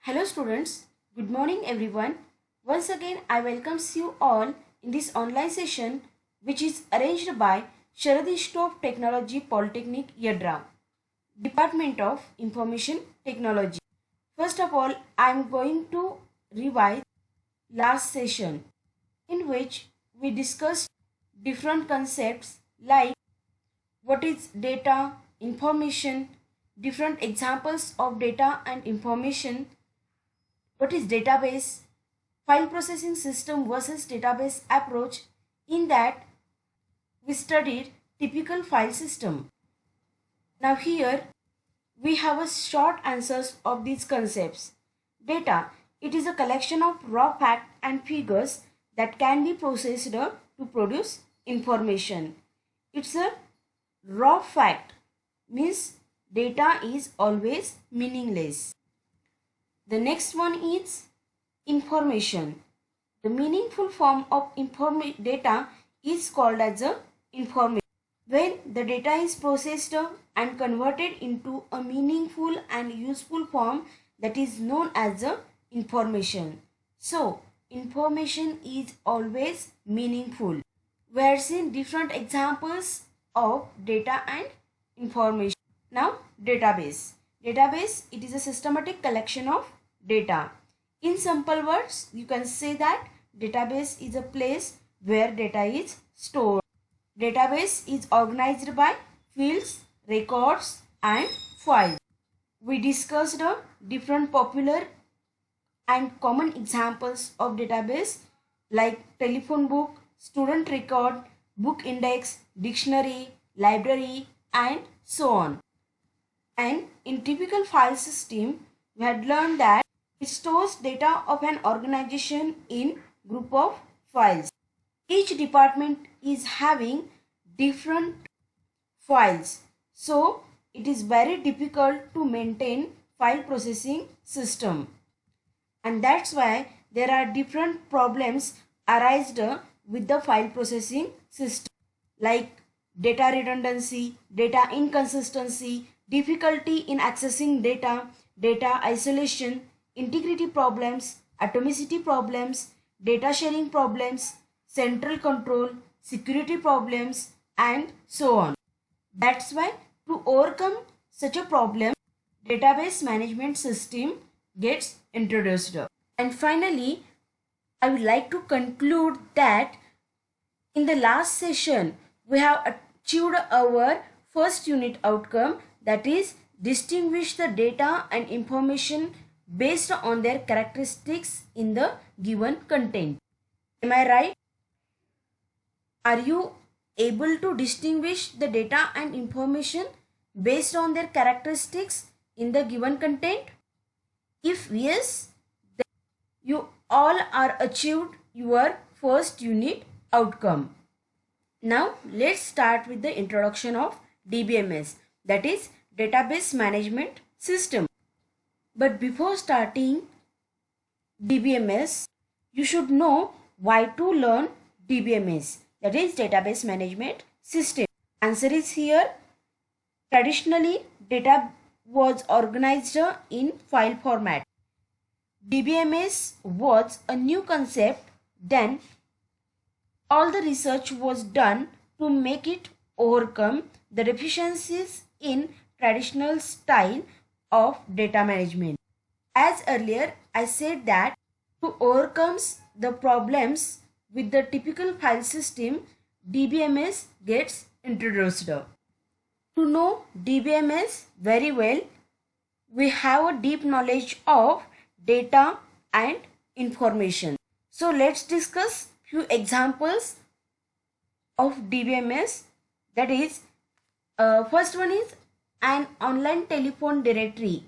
Hello students, good morning everyone. Once again I welcome you all in this online session which is arranged by Sharad Institute of Technology Polytechnic Yadra, Department of Information Technology. First of all, I am going to revise last session in which we discussed different concepts like what is data, information, different examples of data and information, what is database, file processing system versus database approach. In that we studied typical file system. Now here we have a short answers of these concepts. Data, it is a collection of raw facts and figures that can be processed to produce information. It's a raw fact, means data is always meaningless. The next one is information. The meaningful form of data is called as a information. When the data is processed and converted into a meaningful and useful form, that is known as a information. So, information is always meaningful. We are seeing different examples of data and information. Now, database. Database, it is a systematic collection of data. In simple words, you can say that database is a place where data is stored. Database is organized by fields, records and files. We discussed different popular and common examples of database like telephone book, student record, book index, dictionary, library and so on. And in typical file system, we had learned that it stores data of an organization in group of files. Each department is having different files. So, it is very difficult to maintain file processing system. And that's why there are different problems arised with the file processing system like data redundancy, data inconsistency, difficulty in accessing data, data isolation, integrity problems, atomicity problems, data sharing problems, central control, security problems and so on. That's why to overcome such a problem, database management system gets introduced. And finally, I would like to conclude that in the last session, we have achieved our first unit outcome, that is distinguish the data and information based on their characteristics in the given content. Am I right? Are you able to distinguish the data and information based on their characteristics in the given content? If yes, then you all are achieved your first unit outcome. Now let's start with the introduction of DBMS, that is Database Management System. But before starting DBMS, you should know why to learn DBMS, that is Database Management System. Answer is here. Traditionally, data was organized in file format. DBMS was a new concept. Then all the research was done to make it overcome the deficiencies in traditional style of data management. As earlier I said that to overcome the problems with the typical file system, DBMS gets introduced. To know DBMS very well, we have a deep knowledge of data and information. So let's discuss few examples of DBMS. That is, first one is an online telephone directory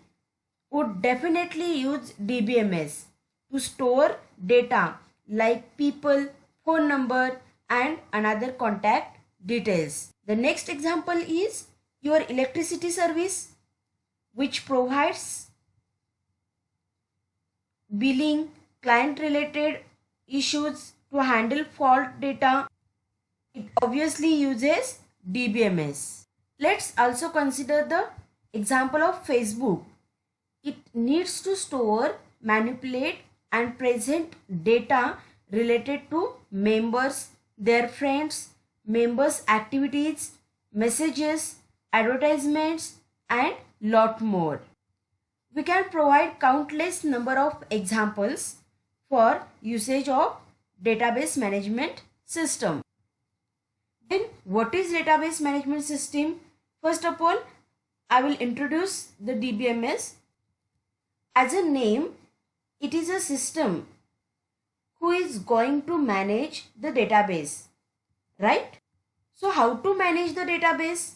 would definitely use DBMS to store data like people, phone number and another contact details. The next example is your electricity service, which provides billing, client related issues to handle fault data. It obviously uses DBMS. Let's also consider the example of Facebook. It needs to store manipulate and present data related to members, their friends, members' activities, messages, advertisements, and lot more. We can provide countless number of examples for usage of database management system. Then what is database management system? First of all, I will introduce the DBMS. As a name, it is a system who is going to manage the database, right? So how to manage the database?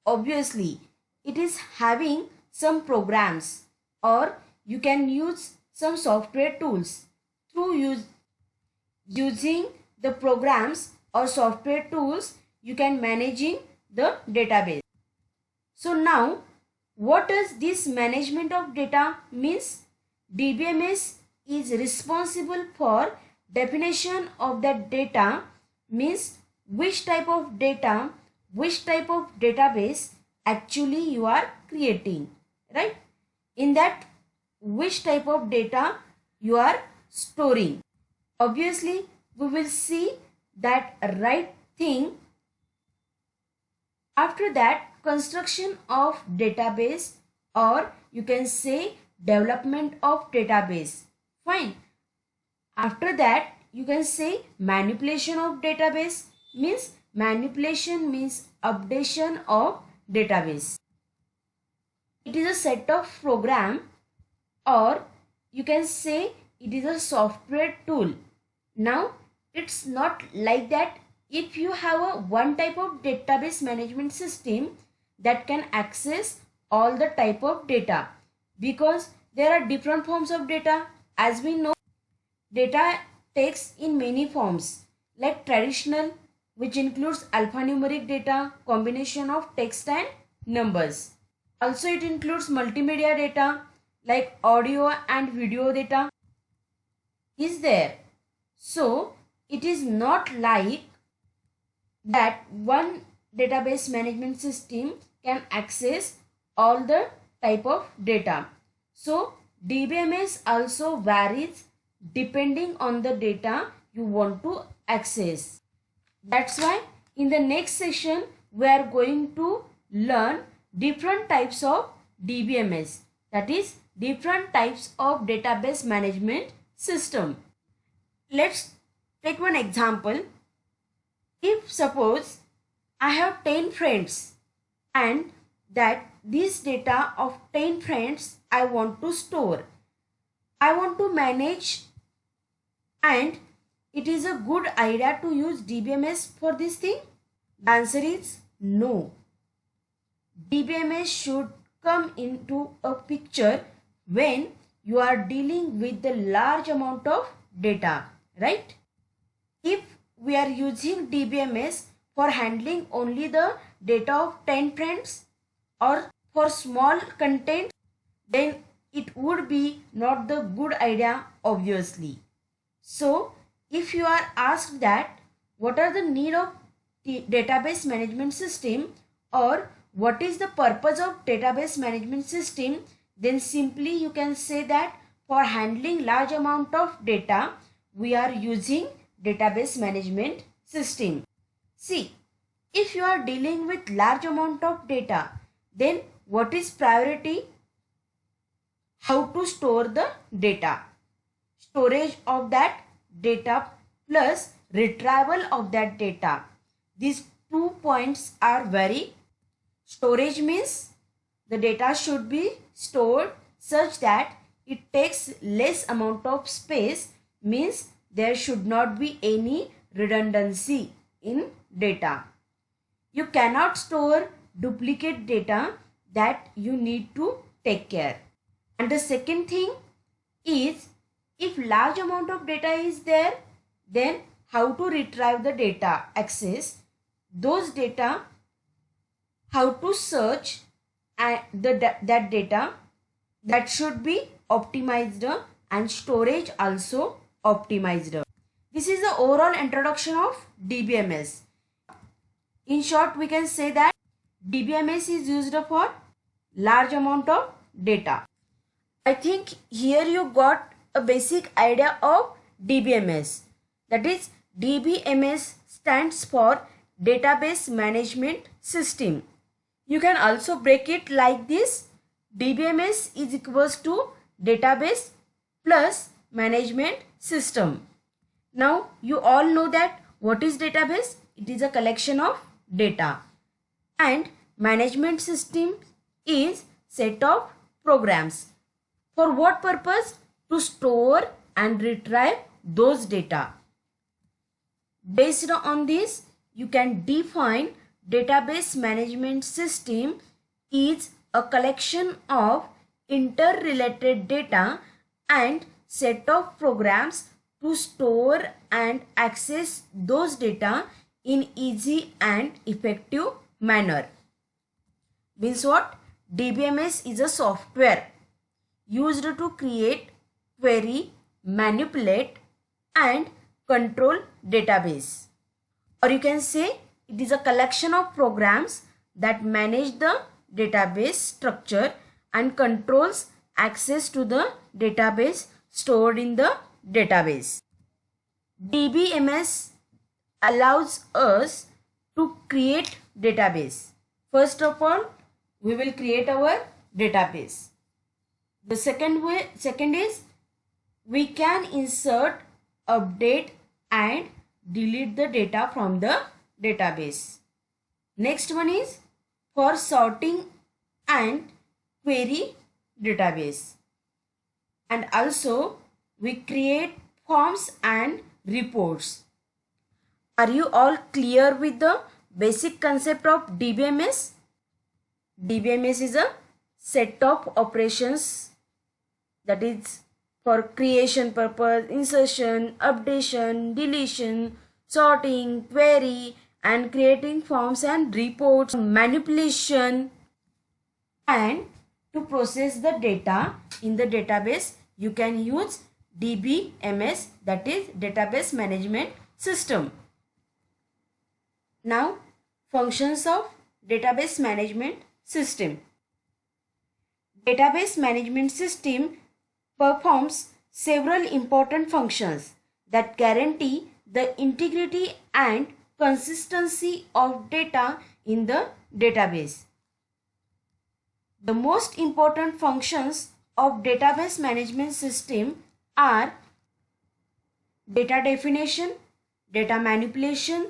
Obviously, it is having some programs, or you can use some software tools. Through using the programs or software tools, you can managing the database. So now, what does this management of data means? DBMS is responsible for definition of that data, means which type of data, which type of database actually you are creating, right? In that, which type of data you are storing. Obviously, we will see that right thing. After that, construction of database, or you can say development of database. Fine. After that, you can say manipulation of database, means manipulation means updation of database. It is a set of program, or you can say it is a software tool. Now, it's not like that. If you have a one type of database management system that can access all the type of data, because there are different forms of data. As we know, data takes in many forms, like traditional, which includes alphanumeric data, combination of text and numbers. Also, it includes multimedia data like audio and video data is there. So, it is not like that one database management system can access all the type of data. So, DBMS also varies depending on the data you want to access. That's why in the next session we are going to learn different types of DBMS, that is different types of database management system. Let's take one example. If suppose I have 10 friends and that this data of 10 friends I want to store, I want to manage, and it is a good idea to use DBMS for this thing? The answer is no. DBMS should come into a picture when you are dealing with the large amount of data, right? If we are using DBMS for handling only the data of 10 friends or for small content, then it would be not the good idea, obviously. So, if you are asked that what are the need of the database management system, or what is the purpose of database management system, then simply you can say that for handling large amount of data, we are using database management system. See, if you are dealing with large amount of data, then what is priority? How to store the data. Storage of that data plus retrieval of that data. These 2 points are very. Storage means the data should be stored such that it takes less amount of space, means there should not be any redundancy in data. You cannot store duplicate data, that you need to take care. And the second thing is, if large amount of data is there, then how to retrieve the data, access those data, how to search that data, that should be optimized, and storage also optimized. This is the overall introduction of DBMS. In short, we can say that DBMS is used for large amount of data. I think here you got a basic idea of DBMS. That is, DBMS stands for Database Management System. You can also break it like this: DBMS is equals to Database plus Management System. Now you all know that what is database? It is a collection of data, and management system is set of programs. For what purpose? To store and retrieve those data. Based on this, you can define database management system is a collection of interrelated data and set of programs to store and access those data in easy and effective manner. Means what? DBMS is a software used to create, query, manipulate and control database. Or you can say it is a collection of programs that manage the database structure and controls access to the database stored in the database. DBMS allows us to create database. First of all, we will create our database. The second is we can insert, update and delete the data from the database. Next one is for sorting and query database. And also we create forms and reports. Are you all clear with the basic concept of DBMS? DBMS is a set of operations that is for creation purpose, insertion, updation, deletion, sorting, query and creating forms and reports, manipulation, and to process the data in the database you can use DBMS, that is database management system. Now, functions of database management system. Database management system performs several important functions that guarantee the integrity and consistency of data in the database. The most important functions of database management system are data definition, data manipulation,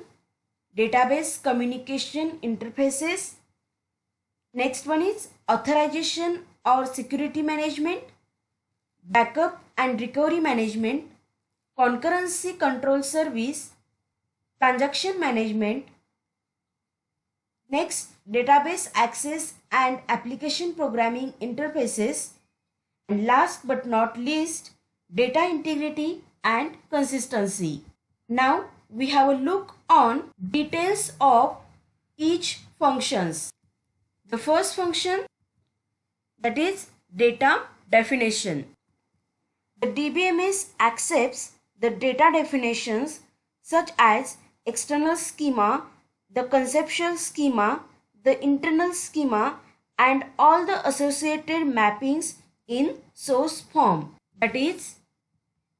database communication interfaces. Next one is authorization or security management, backup and recovery management, concurrency control service, transaction management. Next, database access and application programming interfaces. And last but not least, data integrity and consistency. Now we have a look on details of each functions. The first function, that is data definition. The DBMS accepts the data definitions such as external schema, the conceptual schema, the internal schema and all the associated mappings in source form. That is,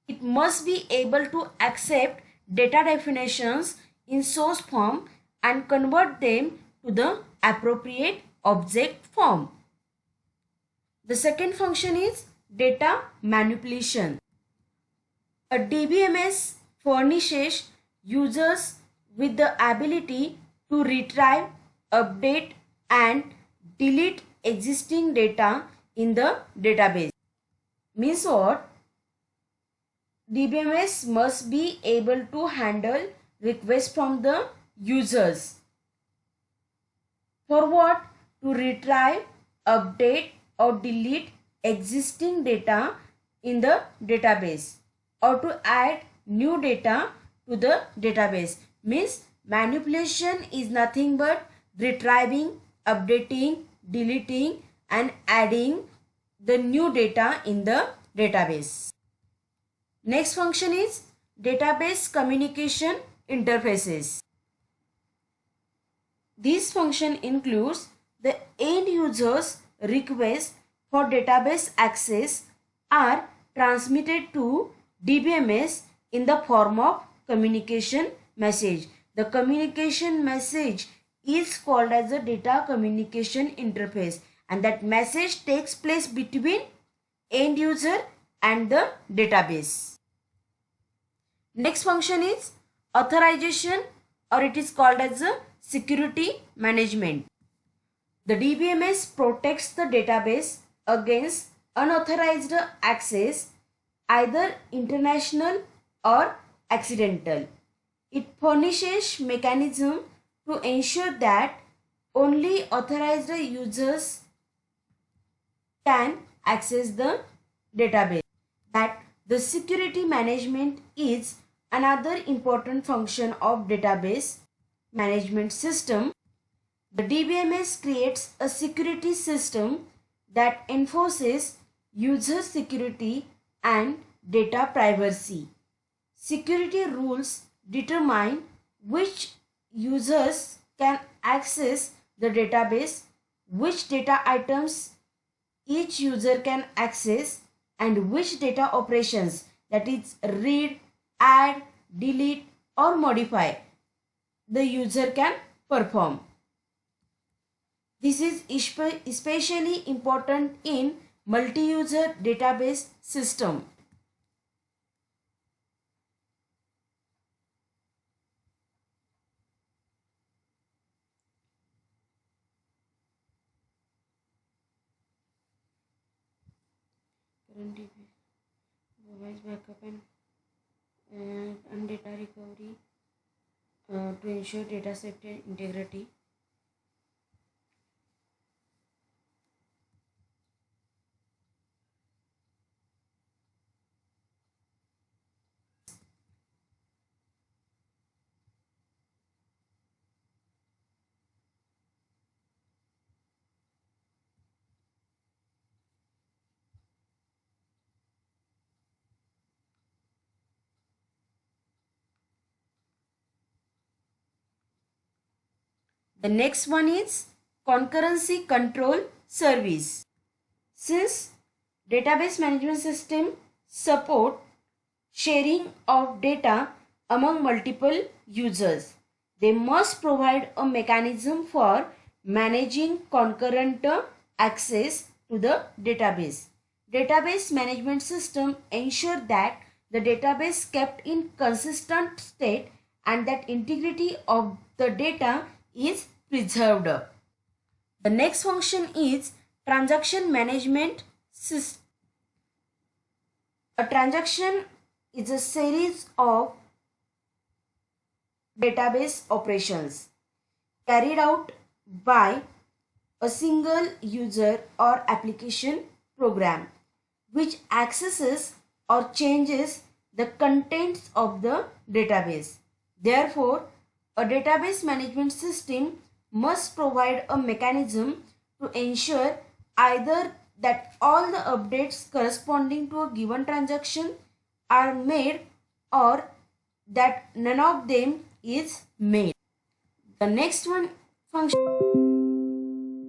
it must be able to accept data definitions in source form and convert them to the appropriate object form. The second function is data manipulation. A DBMS furnishes users with the ability to retrieve, update and delete existing data in the database. Means what? DBMS must be able to handle requests from the users. For what? To retrieve, update or delete existing data in the database or to add new data to the database. Means manipulation is nothing but retrieving, updating, deleting and adding the new data in the database. Next function is database communication interfaces. This function includes the end user's request for database access are transmitted to DBMS in the form of communication message. The communication message is called as the data communication interface, and that message takes place between end user and the database. Next function is authorization, or it is called as the security management. The DBMS protects the database against unauthorized access, either international or accidental. It furnishes mechanism to ensure that only authorized users can access the database. That the security management is another important function of database management system. The DBMS creates a security system that enforces user security and data privacy. Security rules determine which users can access the database, which data items each user can access, and which data operations, that is read, add, delete or modify, the user can perform. This is especially important in multi-user database system. Current device backup and data recovery to ensure data safety and integrity. The next one is concurrency control service. Since database management system support sharing of data among multiple users, they must provide a mechanism for managing concurrent access to the database. Database management system ensure that the database kept in consistent state and that integrity of the data is preserved. The next function is transaction management system. A transaction is a series of database operations carried out by a single user or application program which accesses or changes the contents of the database. Therefore, a database management system must provide a mechanism to ensure either that all the updates corresponding to a given transaction are made or that none of them is made. The next one function,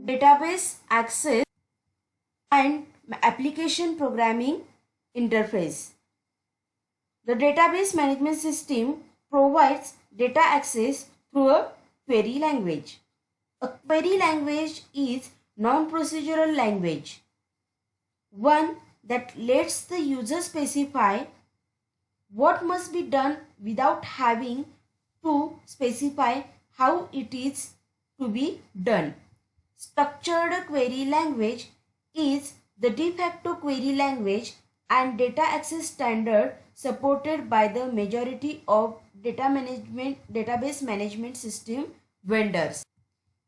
database access and application programming interface. The database management system provides data access through a query language. A query language is non-procedural language, one that lets the user specify what must be done without having to specify how it is to be done. Structured query language is the de facto query language and data access standard supported by the majority of database management system vendors.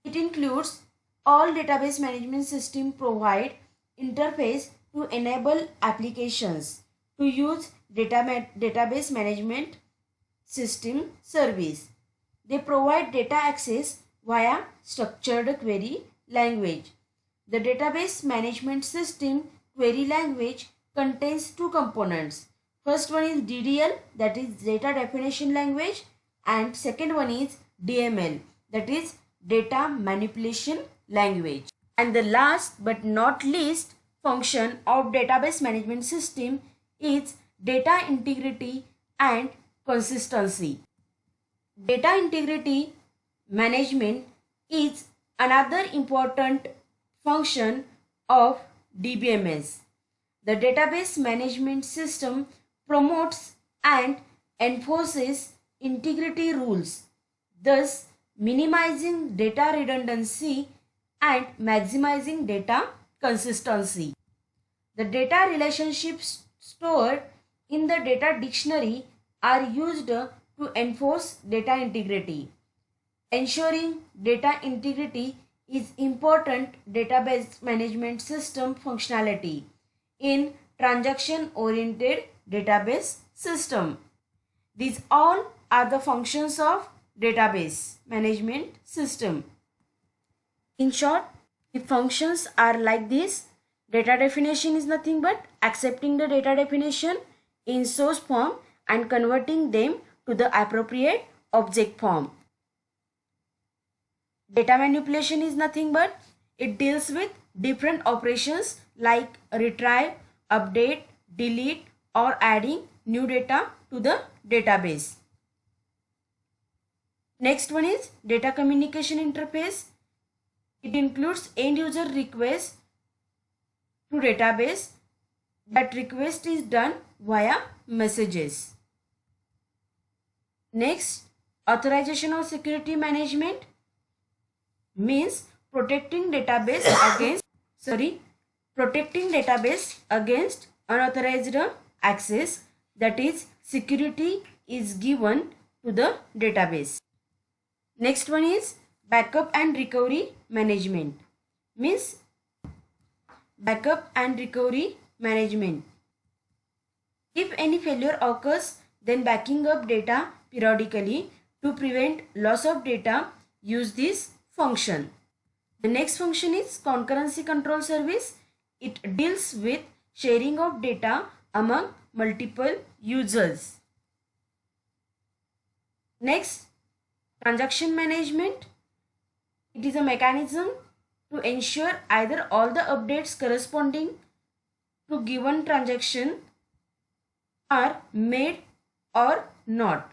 It includes all database management system provide interface to enable applications to use database management system service. They provide data access via structured query language. The database management system query language contains two components. First one is DDL, that is data definition language, and second one is DML, that is data manipulation language. And the last but not least function of database management system is data integrity and consistency. Data integrity management is another important function of DBMS. The database management system promotes and enforces integrity rules, thus minimizing data redundancy and maximizing data consistency. The data relationships stored in the data dictionary are used to enforce data integrity. Ensuring data integrity is important database management system functionality in transaction-oriented database system. These all are the functions of database management system. In short, the functions are like this. Data definition is nothing but accepting the data definition in source form and converting them to the appropriate object form. Data manipulation is nothing but it deals with different operations like retrieve, update, delete or adding new data to the database. Next one is data communication interface. It includes end user request to database. That request is done via messages. Next, authorization or security management means protecting database against unauthorized access, that is security is given to the database. Next one is backup and recovery management, means backup and recovery management. If any failure occurs, then backing up data periodically to prevent loss of data, use this function. The next function is concurrency control service. It deals with sharing of data among multiple users. Next, transaction management. It is a mechanism to ensure either all the updates corresponding to given transaction are made or not.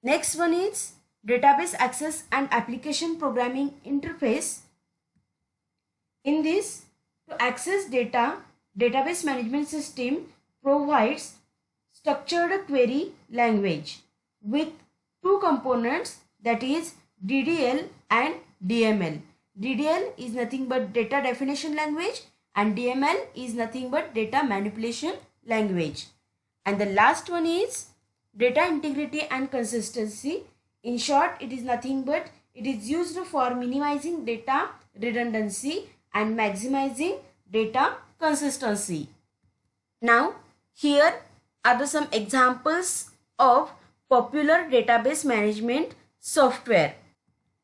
Next one is database access and application programming interface. In this, to access data, database management system provides structured query language with two components, that is DDL and DML. DDL is nothing but data definition language and DML is nothing but data manipulation language. And the last one is data integrity and consistency. In short, it is nothing but it is used for minimizing data redundancy and maximizing data consistency. Now, here are some examples of popular database management software.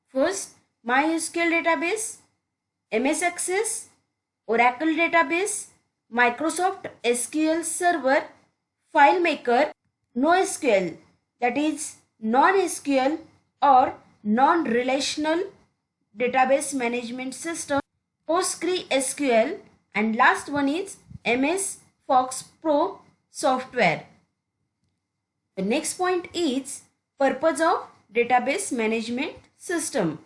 First, MySQL database, MS Access, Oracle database, Microsoft SQL Server, FileMaker, NoSQL, that is non-SQL or non-relational database management system, PostgreSQL, and last one is MS Fox Pro software. The next point is purpose of database management system.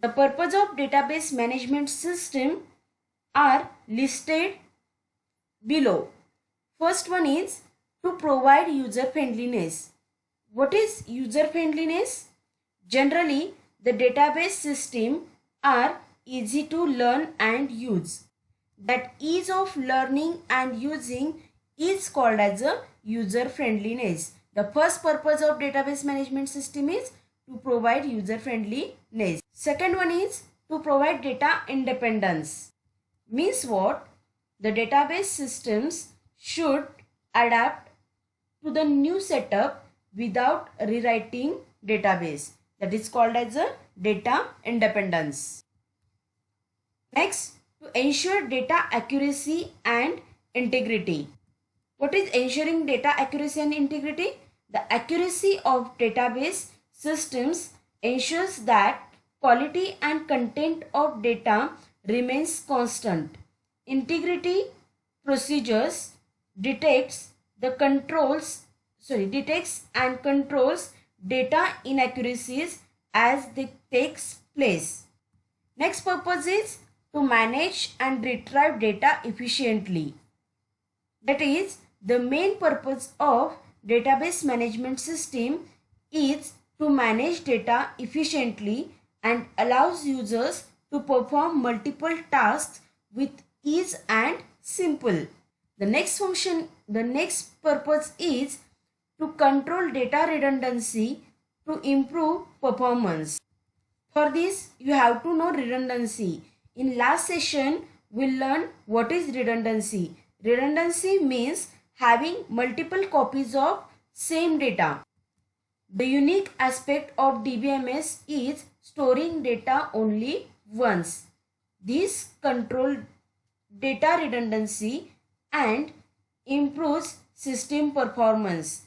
The purpose of database management system are listed below. First one is to provide user friendliness. What is user friendliness? Generally, the database system are easy to learn and use. That ease of learning and using is called as a user friendliness. The first purpose of database management system is to provide user friendliness. Second one is to provide data independence. Means what? The database systems should adapt to the new setup without rewriting database. That is called as a data independence. Next, to ensure data accuracy and integrity. What is ensuring data accuracy and integrity? The accuracy of database systems ensures that quality and content of data remains constant. Integrity procedures detects detects and controls data inaccuracies as they takes place. Next purpose is to manage and retrieve data efficiently. That is, the main purpose of database management system is to manage data efficiently and allows users to perform multiple tasks with ease and simple. The next purpose is to control data redundancy to improve performance. For this, you have to know redundancy. In last session, we learned what is redundancy. Redundancy means having multiple copies of same data. The unique aspect of DBMS is storing data only once. This controls data redundancy and improves system performance.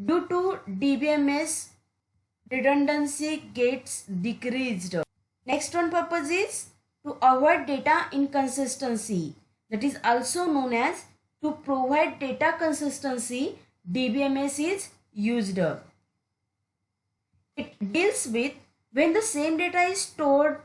Due to DBMS, redundancy gets decreased. Next one purpose is to avoid data inconsistency. That is also known as to provide data consistency. DBMS is used. It deals with when the same data is stored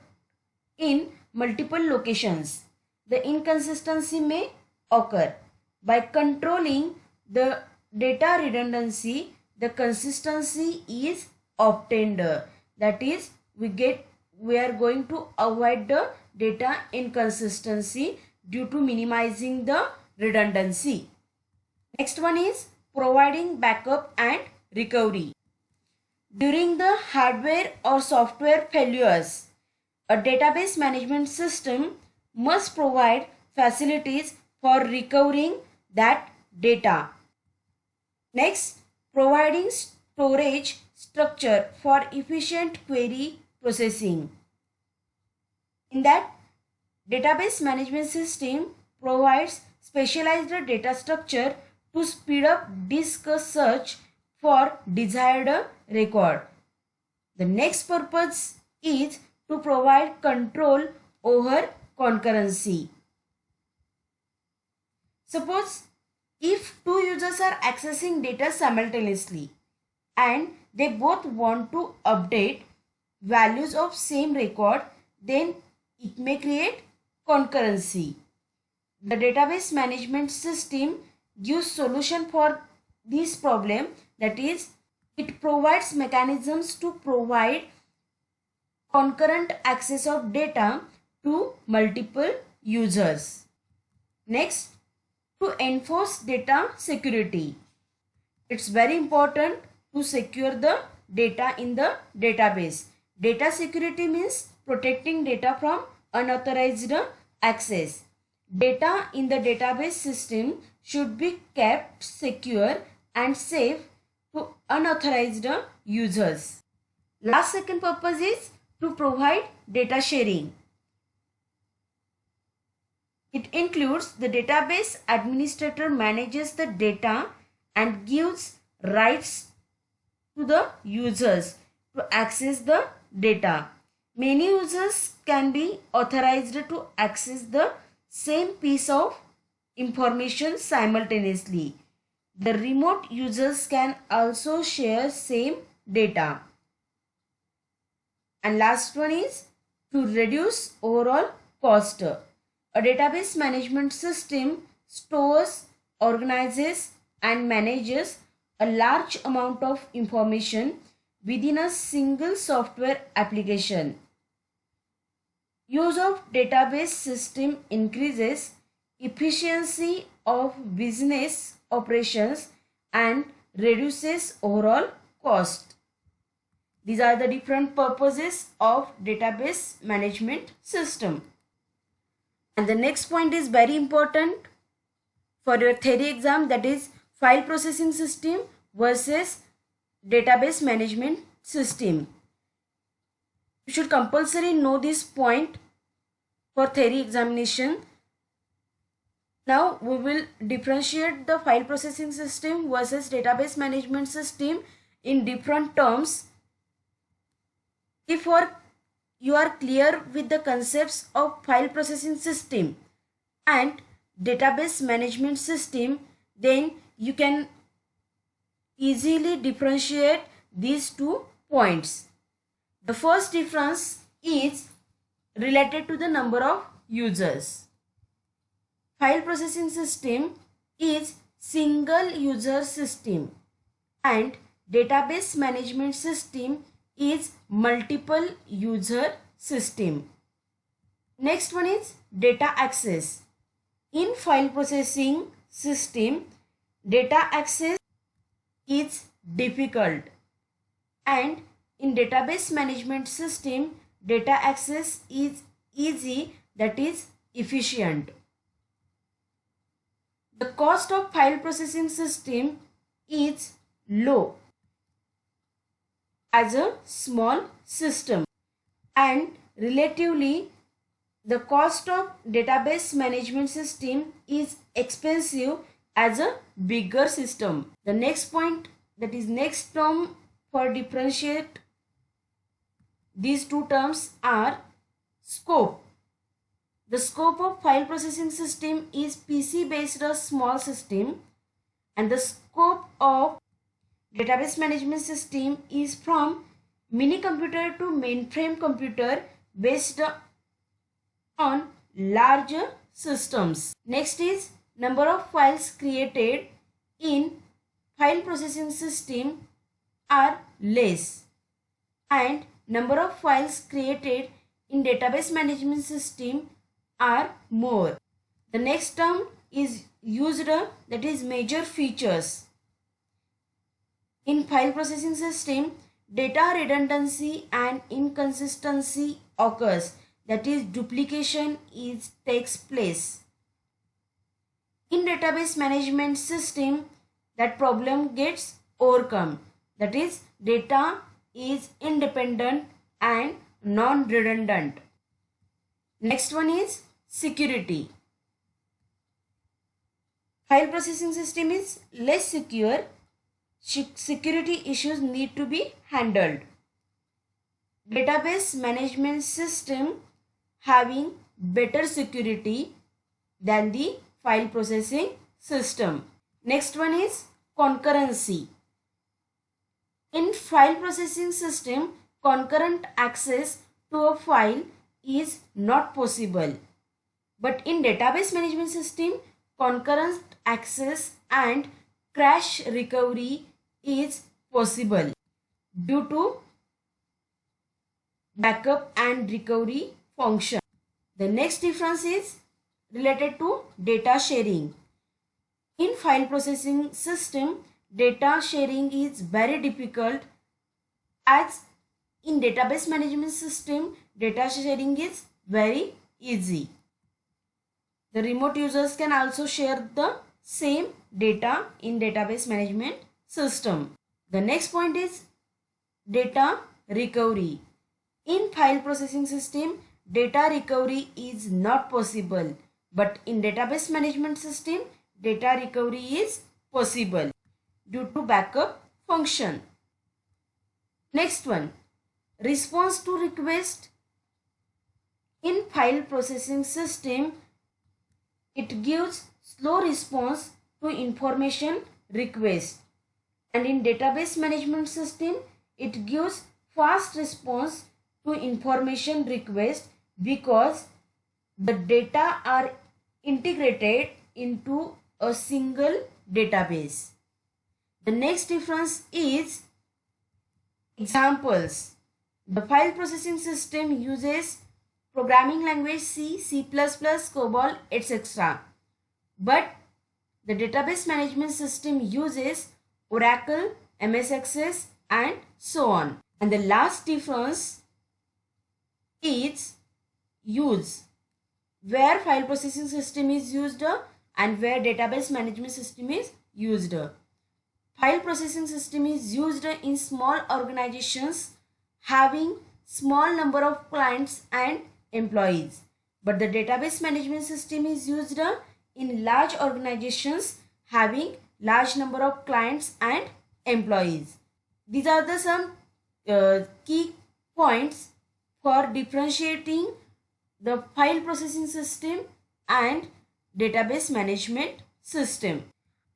in multiple locations. The inconsistency may occur. By controlling the data redundancy, the consistency is obtained. That is, we are going to avoid the data inconsistency due to minimizing the redundancy. Next one is providing backup and recovery. During the hardware or software failures, a database management system must provide facilities for recovering that data. Next, providing storage structure for efficient query processing. In that, database management system provides specialized data structure to speed up disk search for desired record. The next purpose is to provide control over concurrency. Suppose if two users are accessing data simultaneously and they both want to update values of same record, then it may create concurrency. The database management system gives solution for this problem, that is, it provides mechanisms to provide concurrent access of data to multiple users. Next, to enforce data security. It's very important to secure the data in the database. Data security means protecting data from unauthorized access. Data in the database system should be kept secure and safe to unauthorized users. Last second purpose is to provide data sharing. It includes the database administrator manages the data and gives rights to the users to access the data. Many users can be authorized to access the same piece of information simultaneously. The remote users can also share same data. And last one is to reduce overall cost. A database management system stores, organizes and manages a large amount of information within a single software application. Use of database system increases efficiency of business operations and reduces overall cost. These are the different purposes of database management system. And the next point is very important for your theory exam, that is file processing system versus database management system. You should compulsory know this point for theory examination. Now we will differentiate the file processing system versus database management system in different terms. If you are clear with the concepts of file processing system, and database management system, then you can easily differentiate these 2 points. The first difference is related to the number of users. File processing system is single user system and database management system is multiple user system. Next one is data access. In file processing system, data access is difficult, and in database management system, data access is easy, that is efficient. The cost of file processing system is low as a small system, and relatively the cost of database management system is expensive as a bigger system. The next point, that is next term for differentiate these 2 terms are scope. The scope of file processing system is PC based a small system, and the scope of database management system is from mini computer to mainframe computer based on larger systems. Next is number of files created in file processing system are less, and number of files created in database management system are more. The next term is used, that is major features. In file processing system, data redundancy and inconsistency occurs, that is duplication takes place. In database management system, that problem gets overcome, that is data is independent and non-redundant. Next one is security. File processing system is less secure. Security issues need to be handled. Database management system having better security than the file processing system. Next one is concurrency. In file processing system, concurrent access to a file is not possible. But in database management system, concurrent access and crash recovery is possible due to backup and recovery function. The next difference is related to data sharing. In file processing system, data sharing is very difficult, as in database management system, data sharing is very easy. The remote users can also share the same data in database management system. The next point is data recovery. In file processing system, data recovery is not possible, but in database management system, data recovery is possible due to backup function. Next one, response to request. In file processing system, it gives slow response to information request, and in database management system, it gives fast response to information request because the data are integrated into a single database. The next difference is examples. The file processing system uses programming language C, C++, COBOL, etc. But the database management system uses Oracle, MS Access and so on. And the last difference is use, where file processing system is used and where database management system is used. File processing system is used in small organizations having small number of clients and employees, but the database management system is used in large organizations having large number of clients and employees. These are the some key points for differentiating the file processing system and database management system.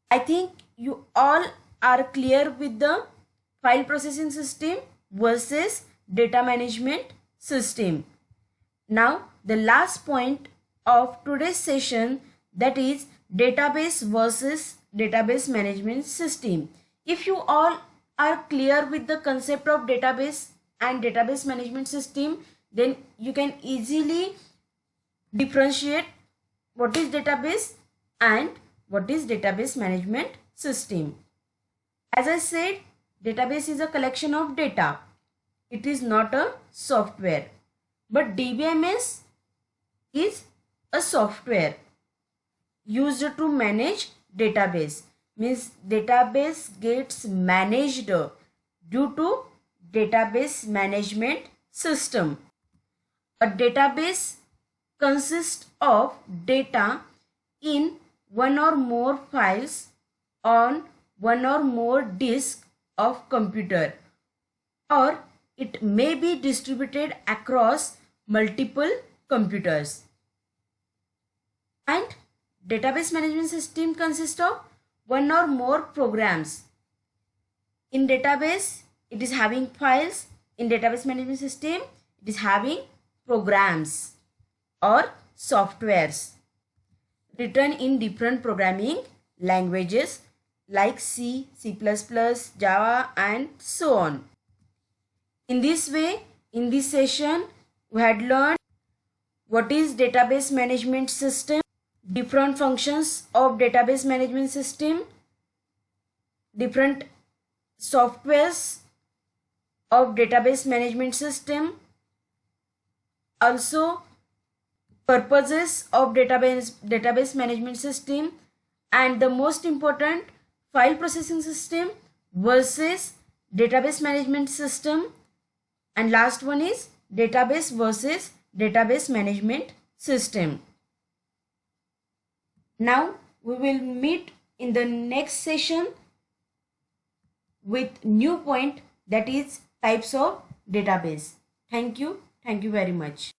I think you all are clear with the file processing system versus data management system. Now the last point of today's session, that is database versus database management system. If you all are clear with the concept of database and database management system, then you can easily differentiate what is database and what is database management system. As I said, database is a collection of data. It is not a software. But DBMS is a software used to manage database. Means database gets managed due to database management system. A database consists of data in one or more files on one or more disks of computer, or it may be distributed across multiple computers. And database management system consists of one or more programs. In database, it is having files. In database management system, it is having programs or softwares written in different programming languages like C, C++, Java and so on. In this way, in this session, we had learned what is database management system, different functions of database management system, different softwares of database management system, also purposes of database management system, and the most important, file processing system versus database management system, and last one is database versus database management system. Now we will meet in the next session with new point, that is types of database. Thank you very much.